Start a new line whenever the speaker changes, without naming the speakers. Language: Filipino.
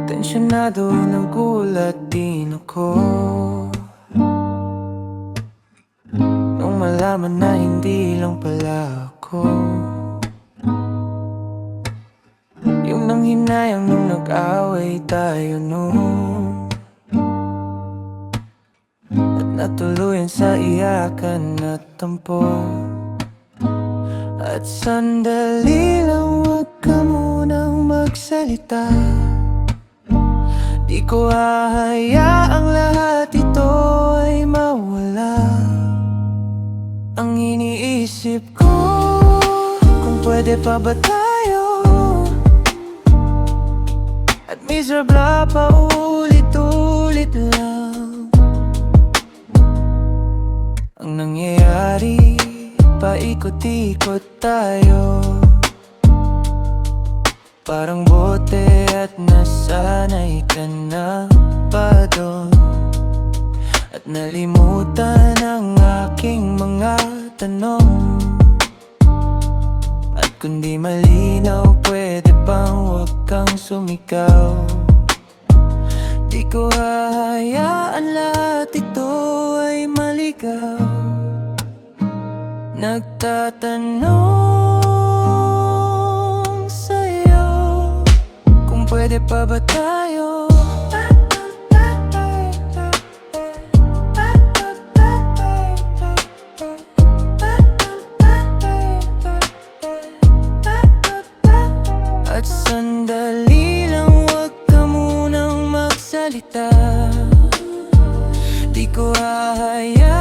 Tensyonado, nagulat din ako nung malaman na hindi lang pala ako yung nanghinayang nung nag-away tayo noon, at natuluyan sa iyakan at tampo. At sandali lang, wag ka munang magsalita. Di ko hahayaang lahat ito ay mawala. Ang iniisip ko, kung pwede pa ba tayo, at miserable pa ulit-ulit lang. Ang nangyayari, paikot-ikot tayo, parang bote at nasanay ka na ba doon? At nalimutan ang aking mga tanong. At kung di malinaw, pwede bang huwag kang sumigaw? Di ko hahayaan lahat ito ay maligaw. Nagtatanong sa'yo kung pwede pa ba tayo, at sandali lang, wag ka munang magsalita. Di ko hahayaan